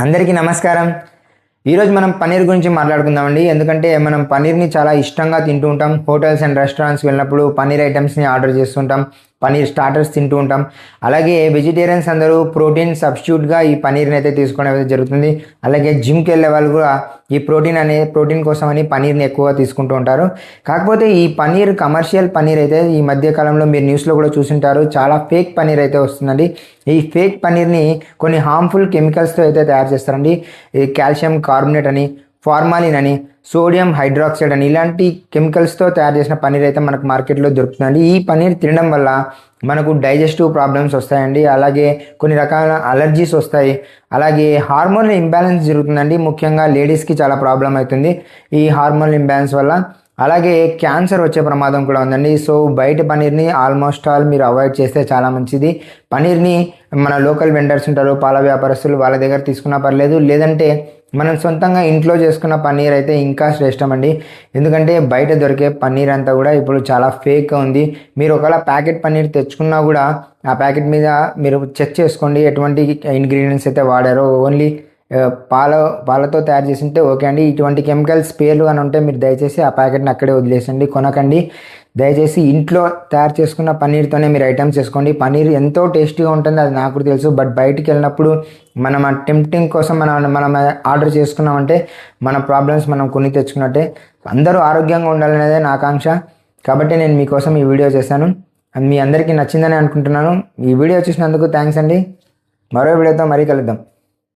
అందరికీ నమస్కారం. ఈరోజు మనం పన్నీర్ గురించి మాట్లాడుకుందామండి. ఎందుకంటే మనం పన్నీర్ని చాలా ఇష్టంగా తింటూ ఉంటాం. హోటల్స్ అండ్ రెస్టారెంట్స్కి వెళ్ళినప్పుడు పన్నీర్ ఐటమ్స్ని ఆర్డర్ చేస్తుంటాం, పన్నీర్ స్టార్టర్స్ తింటూ ఉంటాం. అలాగే వెజిటేరియన్స్ అందరూ ప్రోటీన్ సబ్స్టిట్యూట్గా ఈ పన్నీర్ని అయితే తీసుకోవడం జరుగుతుంది. అలాగే జిమ్కి వెళ్ళే వాళ్ళు కూడా ఈ ప్రోటీన్ కోసం అని పన్నీర్ని ఎక్కువగా తీసుకుంటూ ఉంటారు. కాకపోతే ఈ పన్నీర్ కమర్షియల్ పన్నీర్ అయితే ఈ మధ్య కాలంలో మీరు న్యూస్లో కూడా చూసింటారు, చాలా ఫేక్ పన్నీర్ అయితే వస్తుందండి. ఈ ఫేక్ పన్నీర్ని కొన్ని హార్మ్ఫుల్ కెమికల్స్తో అయితే తయారు చేస్తారండి. ఈ కాల్షియం కార్బోనేట్ అని, ఫార్మాలిన్ అని, సోడియం హైడ్రాక్సైడ్ అని ఇలాంటి కెమికల్స్తో తయారు చేసిన పన్నీర్ అయితే మనకు మార్కెట్లో దొరుకుతుందండి. ఈ పన్నీర్ తినడం వల్ల మనకు డైజెస్టివ్ ప్రాబ్లమ్స్ వస్తాయండి. అలాగే కొన్ని రకాల అలర్జీస్ వస్తాయి. అలాగే హార్మోన్ ఇంబ్యాలెన్స్ జరుగుతుందండి. ముఖ్యంగా లేడీస్కి చాలా ప్రాబ్లం అవుతుంది ఈ హార్మోన్ ఇంబ్యాలెన్స్ వల్ల. అలాగే క్యాన్సర్ వచ్చే ప్రమాదం కూడా ఉందండి. సో బయట పన్నీర్ని ఆల్మోస్ట్ ఆల్ మీరు అవాయిడ్ చేస్తే చాలా మంచిది. పన్నీర్ని మన లోకల్ వెండర్స్ ఉంటారు, పాల వ్యాపారస్తులు, వాళ్ళ దగ్గర తీసుకున్నా పర్లేదు. లేదంటే మనం సొంతంగా ఇంట్లో చేసుకున్న పన్నీర్ అయితే ఇంకా శ్రేష్టం అండి. ఎందుకంటే బయట దొరికే పన్నీర్ అంతా కూడా ఇప్పుడు చాలా ఫేక్గా ఉంది. మీరు ఒకవేళ ప్యాకెట్ పన్నీర్ తెచ్చుకున్నా కూడా ఆ ప్యాకెట్ మీద మీరు చెక్ చేసుకోండి ఎటువంటి ఇంగ్రీడియంట్స్ అయితే వాడారో. ఓన్లీ పాలతో తయారు చేసి ఉంటే ఓకే అండి. ఇటువంటి కెమికల్స్ పేర్లు అని ఉంటే మీరు దయచేసి ఆ ప్యాకెట్ని అక్కడే వదిలేసండి, కొనకండి. దయచేసి ఇంట్లో తయారు చేసుకున్న పన్నీర్తోనే మీరు ఐటమ్స్ చేసుకోండి. పన్నీర్ ఎంతో టేస్టీగా ఉంటుంది, అది నాకు కూడా తెలుసు. బట్ బయటికి వెళ్ళినప్పుడు మనం ఆ టెంప్టింగ్ కోసం మనం ఆర్డర్ చేసుకున్నామంటే మన ప్రాబ్లమ్స్ మనం కొని తెచ్చుకున్నట్టే. అందరూ ఆరోగ్యంగా ఉండాలనేదే నా ఆకాంక్ష. కాబట్టి నేను మీకోసం ఈ వీడియో చేశాను. మీ అందరికీ నచ్చిందని అనుకుంటున్నాను. ఈ వీడియో చూసినందుకు థ్యాంక్స్ అండి. మరో వీడియోతో మరీ కలుద్దాం.